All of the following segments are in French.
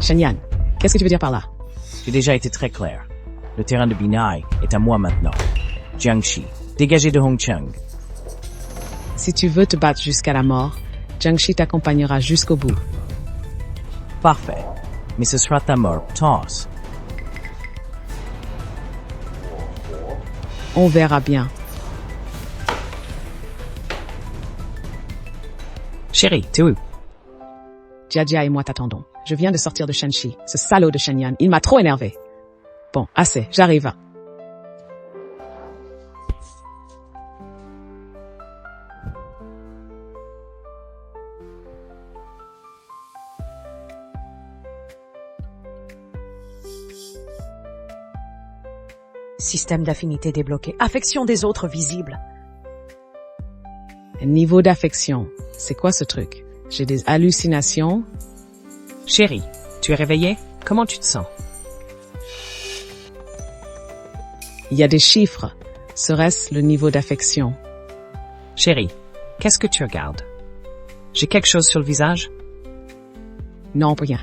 Shen qu'est-ce que tu veux dire par là? J'ai déjà été très clair. Le terrain de Binai est à moi maintenant. Jiangxi, dégagez de Hongcheng. Si tu veux te battre jusqu'à la mort, Jiangxi t'accompagnera jusqu'au bout. Parfait. Mais ce sera ta mort, Toss. On verra bien. Chérie, t'es où? Jia et moi t'attendons. Je viens de sortir de Shenxi. Ce salaud de Shen il m'a trop énervé. Bon, assez, j'arrive. Système d'affinité débloqué. Affection des autres visible. Niveau d'affection. C'est quoi ce truc? J'ai des hallucinations. Chérie, tu es réveillée? Comment tu te sens? Il y a des chiffres. Serait-ce le niveau d'affection? Chérie, qu'est-ce que tu regardes? J'ai quelque chose sur le visage? Non, rien.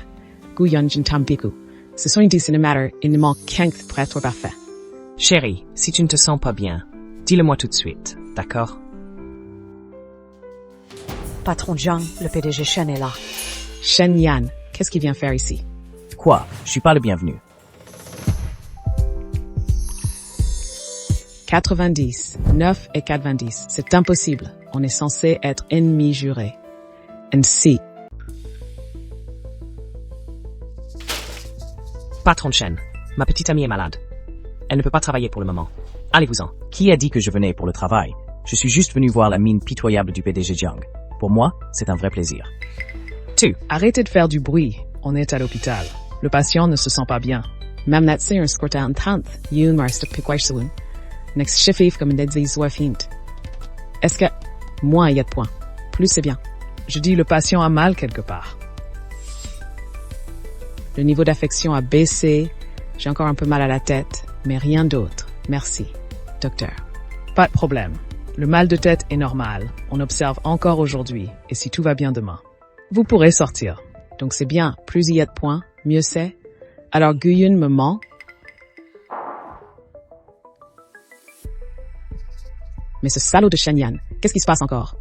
Guyon Jintambiku. Ce sont des cinémateurs, il ne manque qu'un pour être parfait. Chérie, si tu ne te sens pas bien, dis-le-moi tout de suite, d'accord? Patron Jiang, le PDG Shen est là. Shen qu'est-ce qu'il vient faire ici? Quoi? Je suis pas le bienvenu. 90, 9 et 90. C'est impossible. On est censé être ennemis jurés. Ainsi. Patron Shen, ma petite amie est malade. Elle ne peut pas travailler pour le moment. Allez-vous-en. Qui a dit que je venais pour le travail? Je suis juste venu voir la mine pitoyable du PDG Jiang. Pour moi, c'est un vrai plaisir. Arrêtez de faire du bruit. On est à l'hôpital. Le patient ne se sent pas bien. Même Natsi un scorta en tant, yun marste piquaïsaloun. Next chefif comme une dédise ouafint. Est-ce que, moins il y a de points. Plus c'est bien. Je dis le patient a mal quelque part. Le niveau d'affection a baissé. J'ai encore un peu mal à la tête, mais rien d'autre. Merci, docteur. Pas de problème. Le mal de tête est normal. On observe encore aujourd'hui, et si tout va bien demain, vous pourrez sortir. Donc c'est bien, plus il y a de points, mieux c'est. Alors Guyun me ment. Mais ce salaud de Shen qu'est-ce qui se passe encore?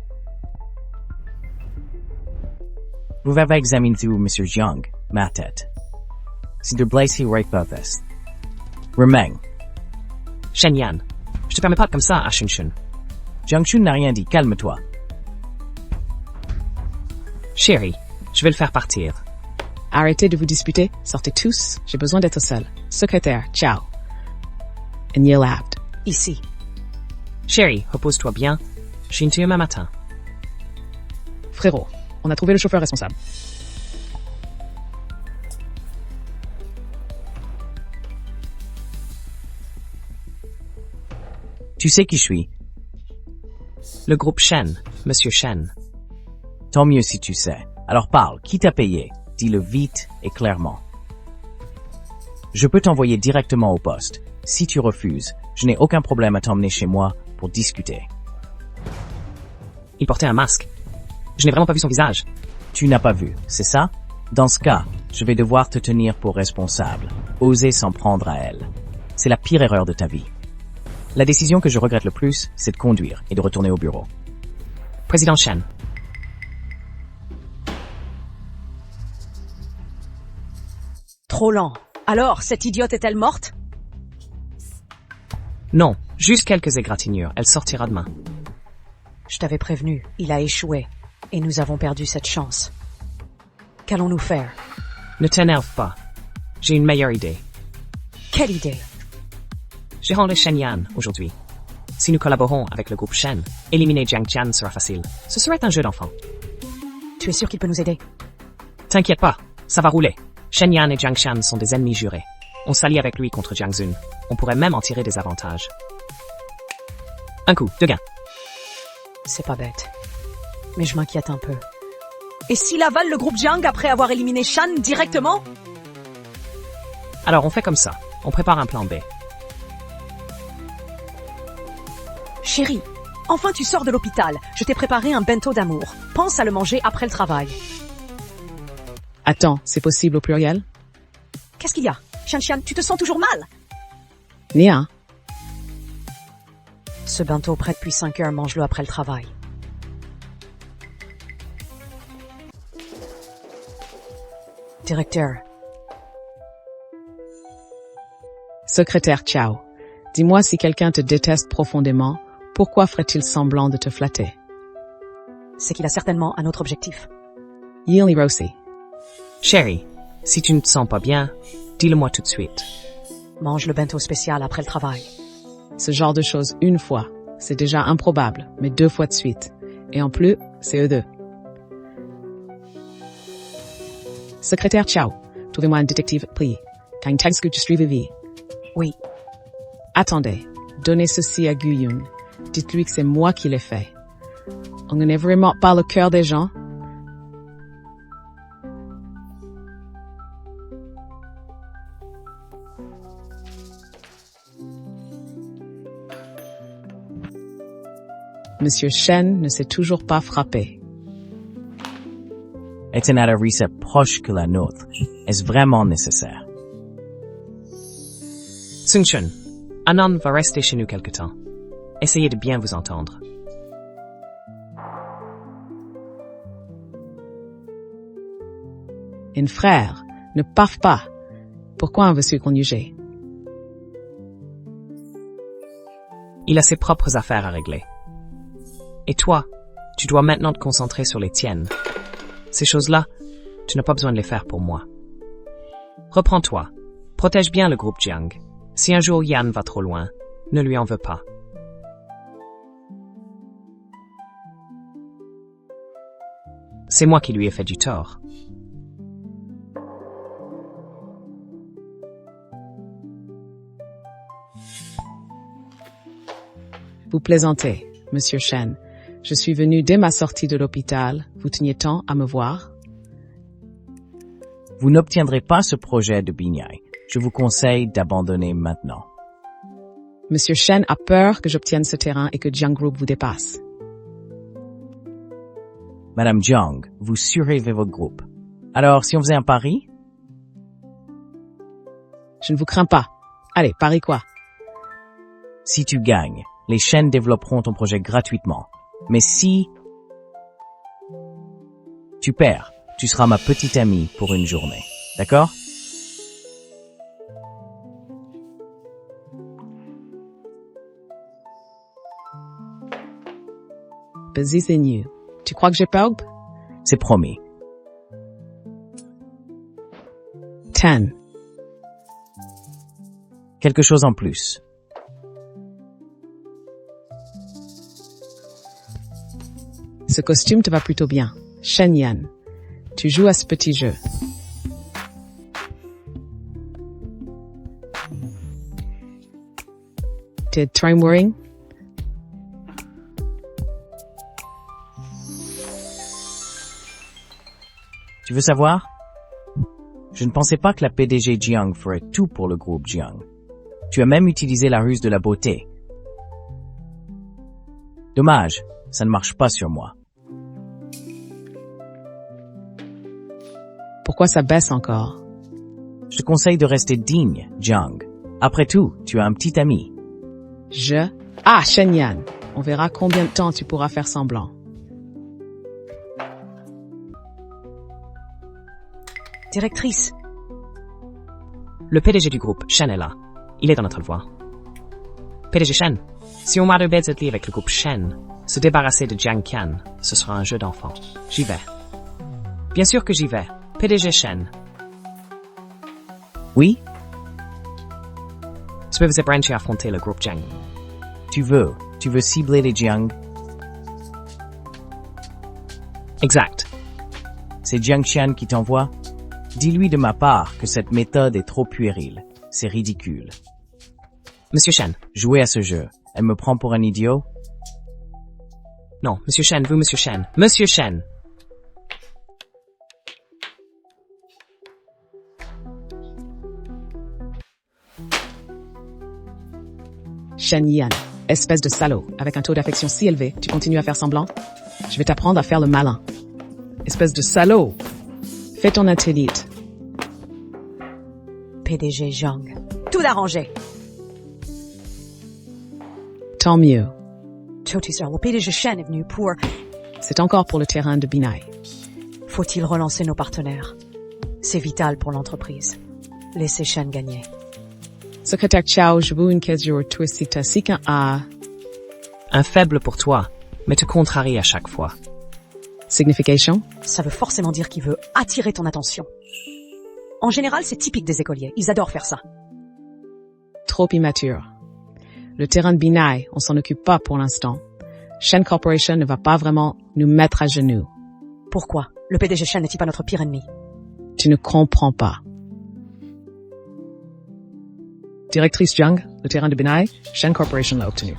Vous avez examiné où, Monsieur Jiang, ma tête. C'est de blessé right purpose. Remeng. Shen Yan, je te permets pas comme ça à Shun. Jiangxun n'a rien dit, calme-toi. Chérie, je vais le faire partir. Arrêtez de vous disputer, sortez tous, j'ai besoin d'être seul. Secrétaire, ciao. Neil Abd. Ici. Chérie, repose-toi bien. J'ai une demain matin. Frérot, on a trouvé le chauffeur responsable. Tu sais qui je suis? Le groupe Shen, Monsieur Shen. Tant mieux si tu sais. Alors parle, qui t'a payé? Dis-le vite et clairement. Je peux t'envoyer directement au poste. Si tu refuses, je n'ai aucun problème à t'emmener chez moi pour discuter. Il portait un masque. Je n'ai vraiment pas vu son visage. Tu n'as pas vu, c'est ça? Dans ce cas, je vais devoir te tenir pour responsable. Oser s'en prendre à elle. C'est la pire erreur de ta vie. La décision que je regrette le plus, c'est de conduire et de retourner au bureau. Président Shen. Trop lent. Alors, cette idiote est-elle morte? Non, juste quelques égratignures. Elle sortira demain. Je t'avais prévenu, il a échoué. Et nous avons perdu cette chance. Qu'allons-nous faire? Ne t'énerve pas. J'ai une meilleure idée. Quelle idée? J'ai rendu Shen Yan aujourd'hui. Si nous collaborons avec le groupe Shen, éliminer Jiang Jian sera facile. Ce serait un jeu d'enfant. Tu es sûr qu'il peut nous aider? T'inquiète pas, ça va rouler. Shen Yan et Jiang Shan sont des ennemis jurés. On s'allie avec lui contre Jiang Zun. On pourrait même en tirer des avantages. Un coup, 2 gains. C'est pas bête. Mais je m'inquiète un peu. Et s'il avale le groupe Jiang après avoir éliminé Shan directement? Alors on fait comme ça. On prépare un plan B. Chérie, enfin tu sors de l'hôpital. Je t'ai préparé un bento d'amour. Pense à le manger après le travail. Attends, c'est possible au pluriel? Qu'est-ce qu'il y a? Shan, tu te sens toujours mal? Nia, Ce bento prêt depuis 5 heures, mange-le après le travail. Directeur, secrétaire Ciao. Dis-moi si quelqu'un te déteste profondément, pourquoi ferait-il semblant de te flatter? c'est qu'il a certainement un autre objectif. Yili Rossi. Chérie, si tu ne te sens pas bien, dis-le-moi tout de suite. Mange le bento spécial après le travail. Ce genre de choses une fois, c'est déjà improbable, mais 2 fois de suite. Et en plus, c'est eux deux. Secrétaire Ciao. Trouvez-moi un détective, please. Kan tag scoot vie. Oui, Attendez, donnez ceci à Guyun. Dites-lui que c'est moi qui l'ai fait. On n'est vraiment pas le cœur des gens. Monsieur Shen ne s'est toujours pas frappé. Est-ce une recette proche que la nôtre? Est-ce vraiment nécessaire? Sung-chun, Anan va rester chez nous quelque temps. Essayez de bien vous entendre. Un frère ne paf pas. Pourquoi on veut se conjuger? Il a ses propres affaires à régler. Et toi, tu dois maintenant te concentrer sur les tiennes. Ces choses-là, tu n'as pas besoin de les faire pour moi. Reprends-toi. Protège bien le groupe Jiang. Si un jour Yan va trop loin, ne lui en veux pas. C'est moi qui lui ai fait du tort. Vous plaisantez, Monsieur Shen. Je suis venu dès ma sortie de l'hôpital. Vous teniez tant à me voir? Vous n'obtiendrez pas ce projet de Binyai. Je vous conseille d'abandonner maintenant. Monsieur Shen a peur que j'obtienne ce terrain et que Jiang Group vous dépasse. Madame Jiang, vous surveillez votre groupe. Alors, si on faisait un pari? Je ne vous crains pas. Allez, pari quoi? Si tu gagnes, les chaînes développeront ton projet gratuitement. Mais si tu perds, tu seras ma petite amie pour une journée. D'accord? Vas-y, c'est nu. Tu crois que j'ai peur? C'est promis. 10. Quelque chose en plus. Ce costume te va plutôt bien. Shen Yan. Tu joues à ce petit jeu. T'es trying? Tu veux savoir? Je ne pensais pas que la PDG Jiang ferait tout pour le groupe Jiang. Tu as même utilisé la ruse de la beauté. Dommage, ça ne marche pas sur moi. Pourquoi ça baisse encore? Je te conseille de rester digne, Jiang. Après tout, tu as un petit ami. Ah, Shen Yan. On verra combien de temps tu pourras faire semblant. directrice. Le PDG du groupe, Shen, est là. Il est dans notre voie. PDG Shen, si on m'arrête avec le groupe Shen, se débarrasser de Jiang Qian, ce sera un jeu d'enfant. J'y vais. Bien sûr que j'y vais. PDG Shen. Oui? Je peux vous brancher à affronter le groupe Jiang. Tu veux cibler les Jiang? Exact. C'est Jiang Qian qui t'envoie? Dis-lui de ma part que cette méthode est trop puérile. C'est ridicule. Monsieur Shen. Jouer à ce jeu. Elle me prend pour un idiot? Non, Monsieur Shen, vous, Monsieur Shen. Monsieur Shen. Shen Yan, espèce de salaud, avec un taux d'affection si élevé, tu continues à faire semblant? Je vais t'apprendre à faire le malin. Espèce de salaud! Fais ton athlète. PDG Jiang. Tout arrangé. Tant mieux. Chotisar, le PDG Shen est venu pour... C'est encore pour le terrain de Binai. Faut-il relancer nos partenaires? C'est vital pour l'entreprise. Laissez Shen gagner. Secrétaire Chao, je veux une question touristique si qu'un A. Un faible pour toi, mais te contrarie à chaque fois. Signification? Ça veut forcément dire qu'il veut attirer ton attention. En général, c'est typique des écoliers. Ils adorent faire ça. Trop immature. Le terrain de Binai, on s'en occupe pas pour l'instant. Shen Corporation ne va pas vraiment nous mettre à genoux. Pourquoi? Le PDG Shen n'est-il pas notre pire ennemi? Tu ne comprends pas. Directrice Jiang, le terrain de Binai, Shen Corporation l'a obtenu.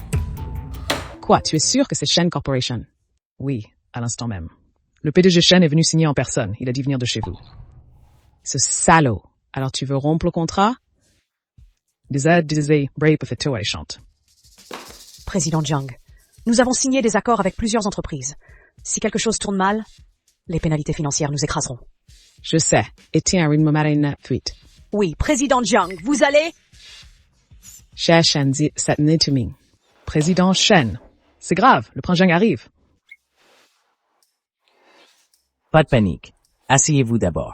Quoi, tu es sûr que c'est Shen Corporation? Oui, à l'instant même. Le PDG Shen est venu signer en personne. Il a dit venir de chez vous. Ce salaud. Alors tu veux rompre le contrat? chante. Président Jiang, nous avons signé des accords avec plusieurs entreprises. Si quelque chose tourne mal, les pénalités financières nous écraseront. Je sais. Et tiens, une mamarine fuite. Oui, Président Jiang, vous allez... Cher Shen dit cette netuming. Président Shen. C'est grave, le prince Jiang arrive. Pas de panique. Asseyez-vous d'abord.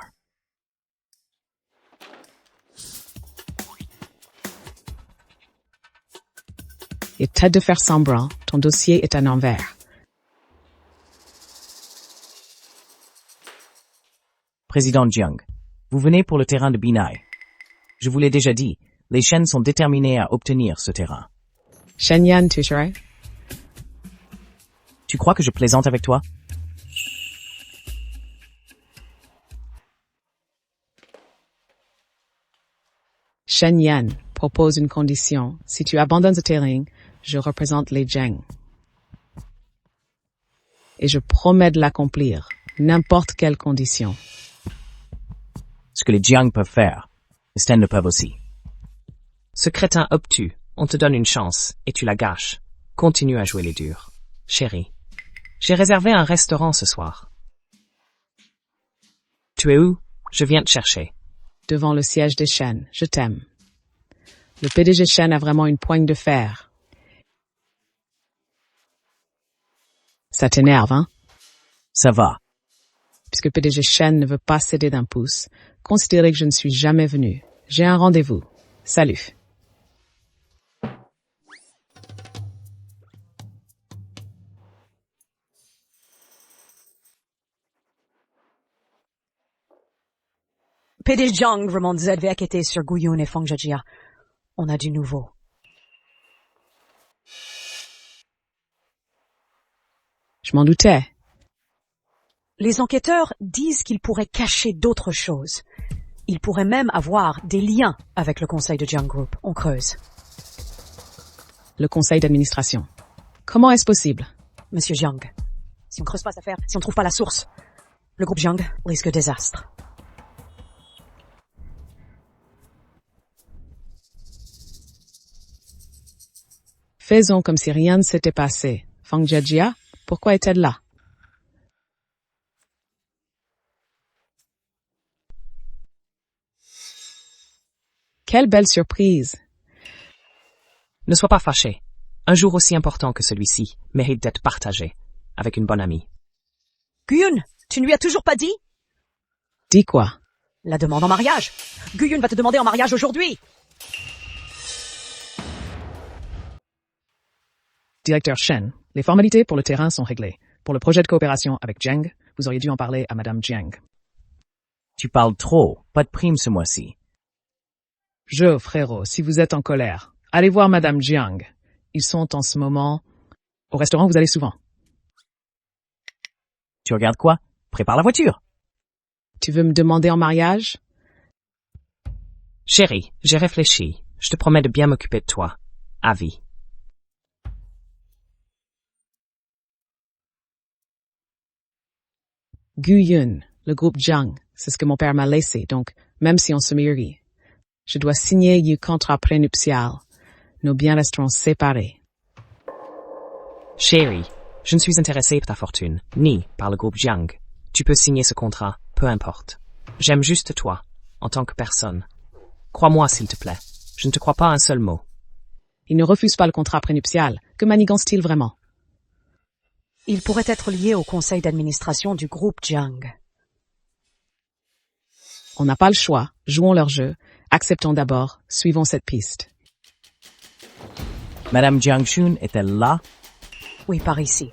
Et tête de faire semblant, ton dossier est à l'envers. Président Jiang, vous venez pour le terrain de Binai. Je vous l'ai déjà dit, les Shen sont déterminés à obtenir ce terrain. Shen Yan, tu serais? Tu crois que je plaisante avec toi? Shen Yan propose une condition. Si tu abandonnes ce terrain, je représente les Jiang. Et je promets de l'accomplir, n'importe quelle condition. Ce que les Jiang peuvent faire, les Sten le peuvent aussi. Ce crétin obtus, on te donne une chance, et tu la gâches. Continue à jouer les durs. Chérie, j'ai réservé un restaurant ce soir. Tu es où? Je viens te chercher. Devant le siège des Shen, je t'aime. Le PDG Shen a vraiment une poigne de fer. Ça t'énerve, hein? Ça va. Puisque PDG Shen ne veut pas céder d'un pouce, considérez que je ne suis jamais venu. J'ai un rendez-vous. Salut. PDG Jiang remonte ZVAKT sur Guyun et Fangjia. On a du nouveau. Je m'en doutais. Les enquêteurs disent qu'ils pourraient cacher d'autres choses. Ils pourraient même avoir des liens avec le conseil de Jiang Group. On creuse. Le conseil d'administration. Comment est-ce possible? Monsieur Jiang, si on creuse pas cette affaire, si on trouve pas la source, le groupe Jiang risque désastre. Faisons comme si rien ne s'était passé. Fangjia, pourquoi est-elle là? Quelle belle surprise! Ne sois pas fâché. Un jour aussi important que celui-ci mérite d'être partagé avec une bonne amie. Guyun, tu ne lui as toujours pas dit? Dis quoi? La demande en mariage. Guyun va te demander en mariage aujourd'hui. Directeur Shen, les formalités pour le terrain sont réglées. Pour le projet de coopération avec Jiang, vous auriez dû en parler à Madame Jiang. Tu parles trop. Pas de prime ce mois-ci. Frérot, si vous êtes en colère, allez voir Madame Jiang. Ils sont en ce moment... Au restaurant, vous allez souvent. Tu regardes quoi? Prépare la voiture. Tu veux me demander en mariage? Chérie, j'ai réfléchi. Je te promets de bien m'occuper de toi. À vie. Guyun, le groupe Jiang, c'est ce que mon père m'a laissé, donc même si on se marie, je dois signer un contrat prénuptial. Nos biens resteront séparés. Chérie, je ne suis intéressé par ta fortune, ni par le groupe Jiang. Tu peux signer ce contrat, peu importe. J'aime juste toi, en tant que personne. Crois-moi, s'il te plaît. Je ne te crois pas un seul mot. Il ne refuse pas le contrat prénuptial. Que manigance-t-il vraiment? Il pourrait être lié au conseil d'administration du groupe Jiang. On n'a pas le choix. Jouons leur jeu. Acceptons d'abord. Suivons cette piste. Madame Jiangshun est-elle là? Oui, par ici.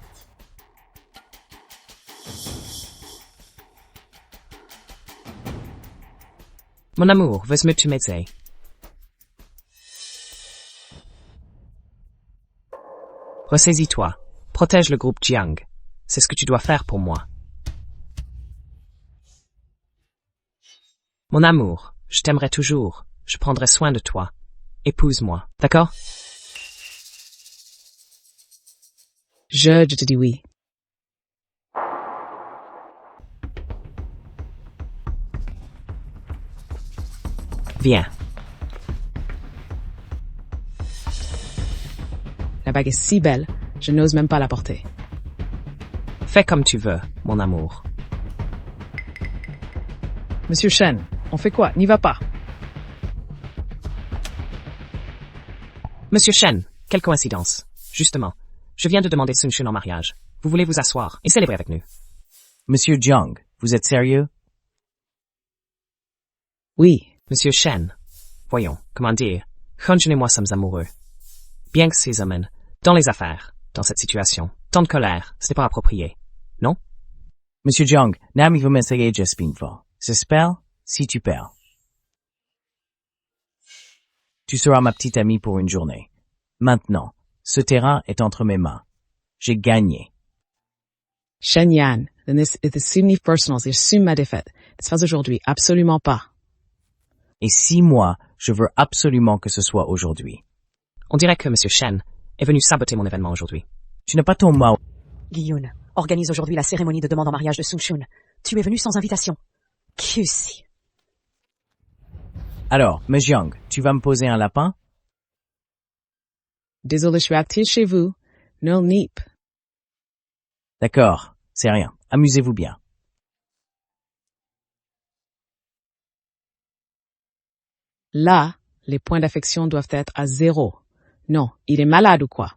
Mon amour, veux-tu tu m'aider? Ressaisis-toi. Protège le groupe Jiang. C'est ce que tu dois faire pour moi. Mon amour, je t'aimerai toujours. Je prendrai soin de toi. Épouse-moi, d'accord? Je te dis oui. Viens. La bague est si belle, je n'ose même pas la porter. Fais comme tu veux, mon amour. Monsieur Shen, on fait quoi? N'y va pas. Monsieur Shen, quelle coïncidence. Justement, je viens de demander Sun Shun en mariage. Vous voulez vous asseoir et célébrer avec nous? Monsieur Jiang, vous êtes sérieux? Oui. Monsieur Shen, voyons, comment dire, Hunjun et moi sommes amoureux. Bien que ces hommes, dans les affaires, dans cette situation, tant de colère, ce n'est pas approprié, non? Monsieur Jiang, Nami veut m'essayer Jespinfo. J'espère, si tu perds. Tu seras ma petite amie pour une journée. Maintenant, ce terrain est entre mes mains. J'ai gagné. Shen Yan, this assume personals, il assume ma défaite. Ça se passe aujourd'hui, absolument pas. Et 6 mois, je veux absolument que ce soit aujourd'hui. On dirait que Monsieur Shen est venu saboter mon événement aujourd'hui. Tu n'as pas ton mot. Guiyun organise aujourd'hui la cérémonie de demande en mariage de Sun Shun. Tu es venu sans invitation. QC. Alors, Ms. Jiang, tu vas me poser un lapin? Désolé, je suis active chez vous. No neep. D'accord, c'est rien. Amusez-vous bien. Là, les points d'affection doivent être à 0. Non, il est malade ou quoi?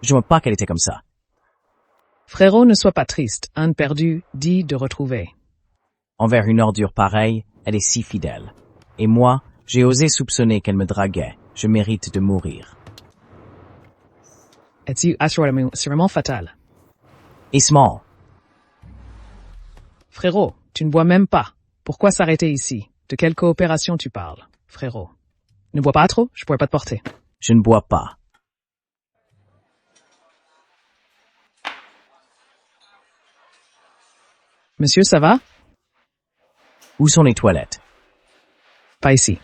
Je ne veux pas qu'elle était comme ça. Frérot, ne sois pas triste. Un perdu, 10 de retrouver. Envers une ordure pareille, elle est si fidèle. Et moi, j'ai osé soupçonner qu'elle me draguait. Je mérite de mourir. Es-tu assurément, c'est vraiment fatal. Et Small, Frérot, tu ne bois même pas. Pourquoi s'arrêter ici? De quelle coopération tu parles, frérot? Ne bois pas trop, je pourrais pas te porter. je ne bois pas. Monsieur, ça va? Où sont les toilettes? Pas ici.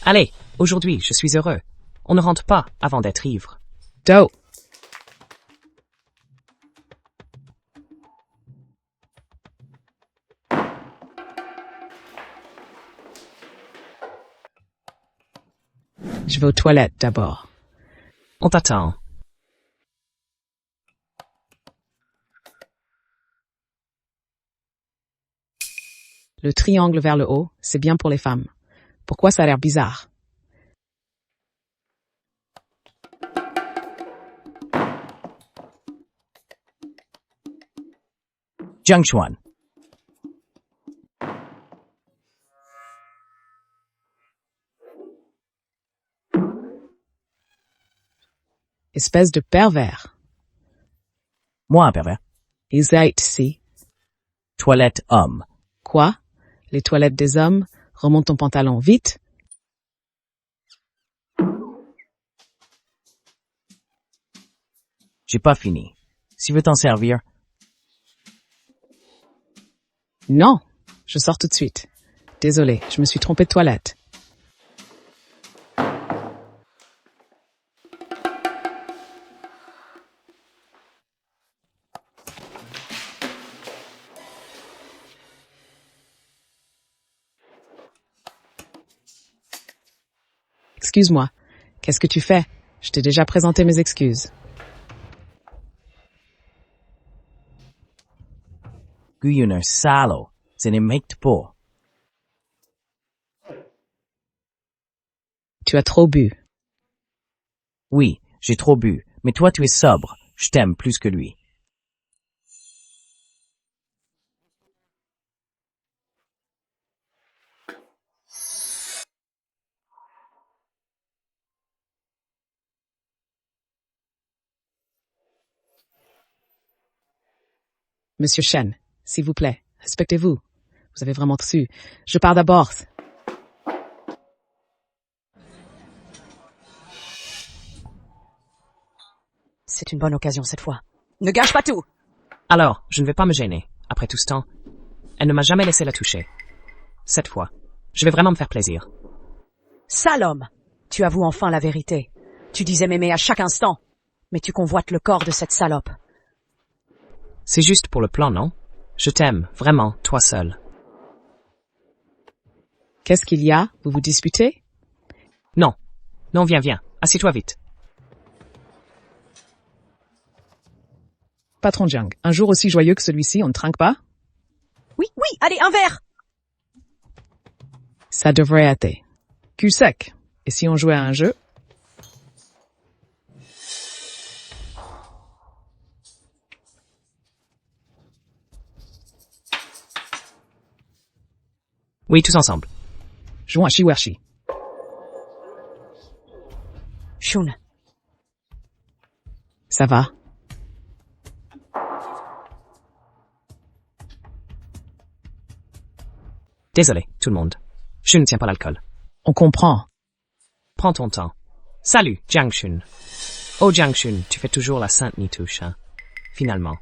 Allez, aujourd'hui, je suis heureux. On ne rentre pas avant d'être ivre. Do. Je vais aux toilettes d'abord. On t'attend. Le triangle vers le haut, c'est bien pour les femmes. Pourquoi ça a l'air bizarre? Jiang Chuan. Espèce de pervers. Moi un pervers. Ils haïtent ici. Toilette homme. Quoi? Les toilettes des hommes? Remonte ton pantalon, vite. J'ai pas fini. Si veux t'en servir, Non, je sors tout de suite. Désolé, je me suis trompé de toilette. Excuse-moi. Qu'est-ce que tu fais? Je t'ai déjà présenté mes excuses. Guyun un salaud. Ce n'est mec pas. Tu as trop bu. Oui, j'ai trop bu, mais toi tu es sobre. Je t'aime plus que lui. Monsieur Shen, s'il vous plaît, respectez-vous. Vous avez vraiment su. Je pars d'abord. C'est une bonne occasion cette fois. Ne gâche pas tout! Alors, je ne vais pas me gêner. Après tout ce temps, elle ne m'a jamais laissé la toucher. Cette fois, je vais vraiment me faire plaisir. Sale homme! Tu avoues enfin la vérité. Tu disais m'aimer à chaque instant, mais tu convoites le corps de cette salope. C'est juste pour le plan, non? Je t'aime, vraiment, toi seul. Qu'est-ce qu'il y a? Vous vous disputez? Non. Non, viens. Assieds-toi vite. Patron Jiang, un jour aussi joyeux que celui-ci, on ne trinque pas? Oui, allez, un verre! Ça devrait être. Cul sec. Et si on jouait à un jeu? Oui, tous ensemble. Jouons à Shiwershi. Shun, Ça va? Désolé, tout le monde. Je ne tiens pas l'alcool. On comprend. Prends ton temps. Salut, Jiang Shun. Oh Jiang Shun, tu fais toujours la sainte nitouche, hein. Finalement.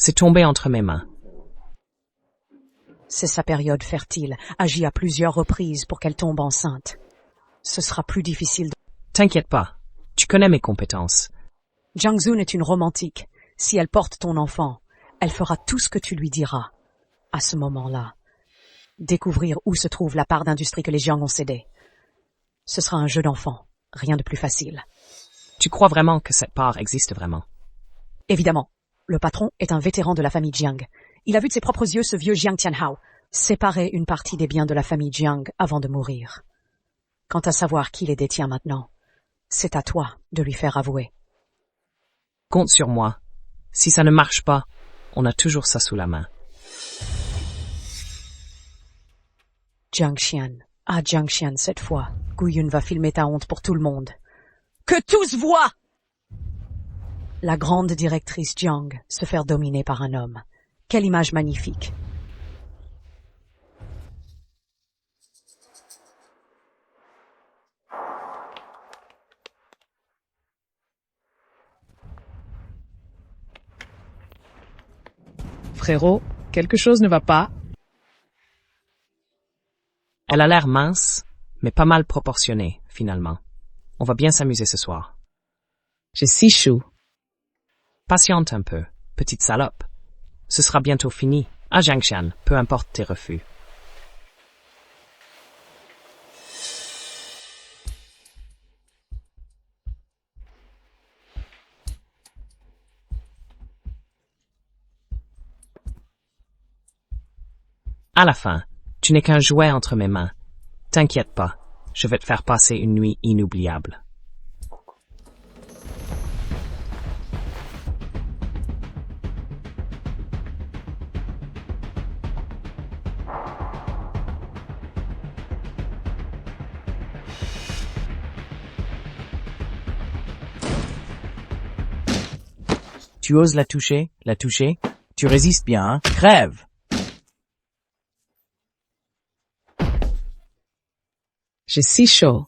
C'est tombé entre mes mains. c'est sa période fertile, agit à plusieurs reprises pour qu'elle tombe enceinte. Ce sera plus difficile. T'inquiète pas. Tu connais mes compétences. Jiang Zun est une romantique. Si elle porte ton enfant, elle fera tout ce que tu lui diras. À ce moment-là, découvrir où se trouve la part d'industrie que les Jiang ont cédée. Ce sera un jeu d'enfant, rien de plus facile. Tu crois vraiment que cette part existe vraiment? Évidemment, le patron est un vétéran de la famille Jiang. Il a vu de ses propres yeux ce vieux Jiang Tianhao séparer une partie des biens de la famille Jiang avant de mourir. Quant à savoir qui les détient maintenant, c'est à toi de lui faire avouer. Compte sur moi. Si ça ne marche pas, on a toujours ça sous la main. Jiang Xian, Jiang Xian cette fois, Guyun va filmer ta honte pour tout le monde. Que tous voient! La grande directrice Jiang se faire dominer par un homme. Quelle image magnifique. Frérot, quelque chose ne va pas. Elle a l'air mince, mais pas mal proportionnée, finalement. On va bien s'amuser ce soir. J'ai 6 choux. Patiente un peu, petite salope. Ce sera bientôt fini. À Jiangshan, peu importe tes refus. À la fin, tu n'es qu'un jouet entre mes mains. T'inquiète pas, je vais te faire passer une nuit inoubliable. Tu oses la toucher? Tu résistes bien, hein? Crève! J'ai 6 chaud.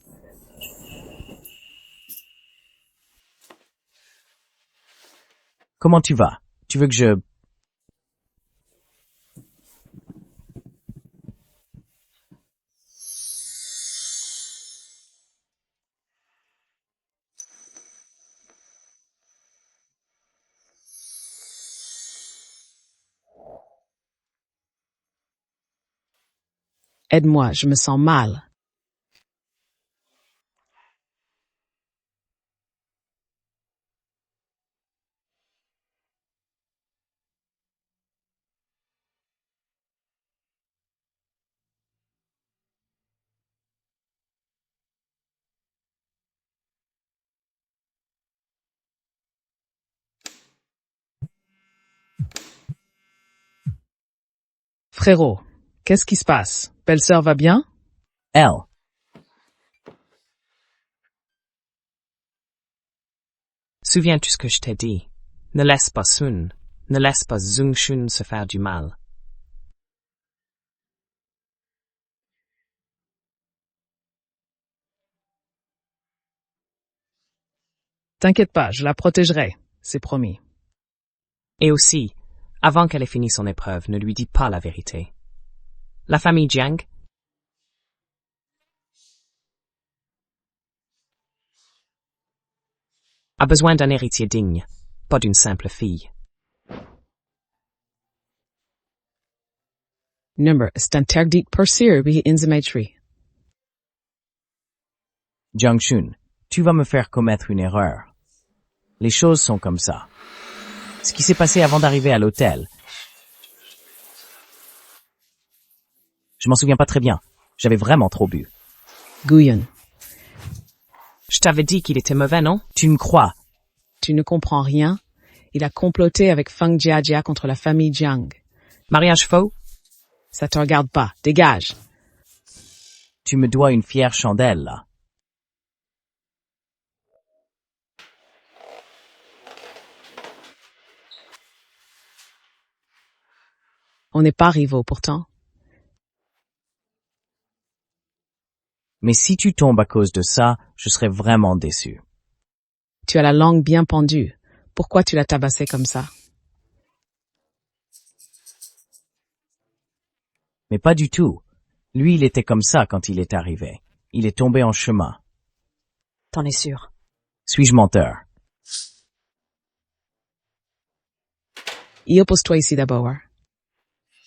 Comment tu vas? Tu veux que je... Aide-moi, je me sens mal. Frérot, qu'est-ce qui se passe? Belle-sœur va bien? Elle. Souviens-tu ce que je t'ai dit? Ne laisse pas Sun, ne laisse pas Zhongxun se faire du mal. T'inquiète pas, je la protégerai. C'est promis. Et aussi, avant qu'elle ait fini son épreuve, ne lui dis pas la vérité. La famille Jiang a besoin d'un héritier digne, pas d'une simple fille. Nummer ist interdit per sir wie in the maitri. Jiangxun, tu vas me faire commettre une erreur. Les choses sont comme ça. Ce qui s'est passé avant d'arriver à l'hôtel. Je m'en souviens pas très bien. J'avais vraiment trop bu. Guyon, Je t'avais dit qu'il était mauvais, non? Tu me crois? tu ne comprends rien. Il a comploté avec Feng Jiajia contre la famille Jiang. Mariage faux? Ça te regarde pas. Dégage. Tu me dois une fière chandelle, là. On n'est pas rivaux pourtant. Mais si tu tombes à cause de ça, je serais vraiment déçu. Tu as la langue bien pendue. Pourquoi tu l'as tabassé comme ça? Mais pas du tout. Lui, il était comme ça quand il est arrivé. Il est tombé en chemin. T'en es sûr? Suis-je menteur? Il oppose-toi ici d'abord.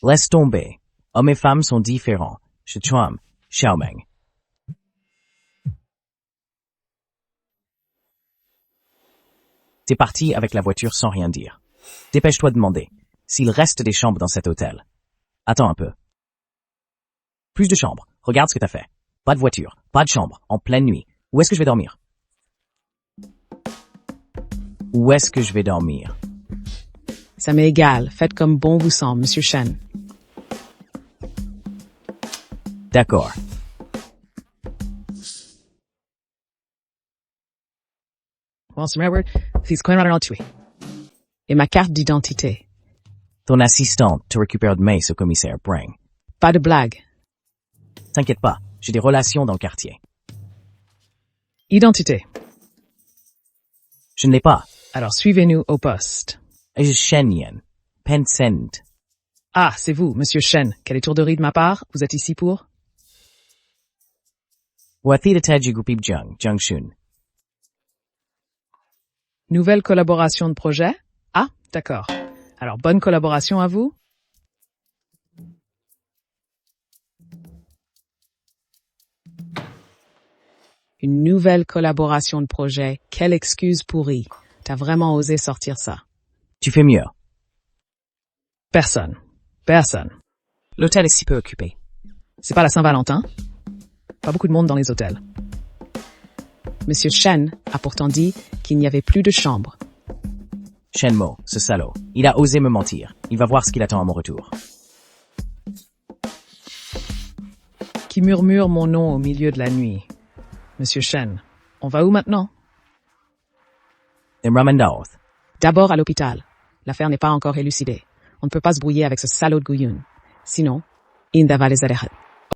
Laisse tomber. Hommes et femmes sont différents. Sichuan, Xiaomeng. T'es parti avec la voiture sans rien dire. Dépêche-toi de demander s'il reste des chambres dans cet hôtel. Attends un peu. Plus de chambres. Regarde ce que t'as fait. Pas de voiture, pas de chambre, en pleine nuit. Où est-ce que je vais dormir? Où est-ce que je vais dormir? Ça m'est égal. Faites comme bon vous semble, Monsieur Shen. D'accord. Et ma carte d'identité. Ton assistante te récupère demain ce commissaire Brang. Pas de blague. T'inquiète pas, j'ai des relations dans le quartier. Identité. Je ne l'ai pas. Alors suivez-nous au poste. Je Shenyan. Pensent. Ah, c'est vous, Monsieur Shen. Quelle étourderie de ma part. Vous êtes ici pour? Wathi de Taji Gupib Jiangxun. Nouvelle collaboration de projet? Ah, d'accord. Alors, bonne collaboration à vous? Une nouvelle collaboration de projet. Quelle excuse pourrie. T'as vraiment osé sortir ça. Tu fais mieux. Personne. Personne. L'hôtel est si peu occupé. C'est pas la Saint-Valentin? Pas beaucoup de monde dans les hôtels. Monsieur Shen a pourtant dit qu'il n'y avait plus de chambre. Shenmo, ce salaud. Il a osé me mentir. Il va voir ce qu'il attend à mon retour. Qui murmure mon nom au milieu de la nuit. Monsieur Shen, on va où maintenant? Imramandaoth. D'abord à l'hôpital. L'affaire n'est pas encore élucidée. On ne peut pas se brouiller avec ce salaud de Guyon. Sinon, Inda va les arrêter.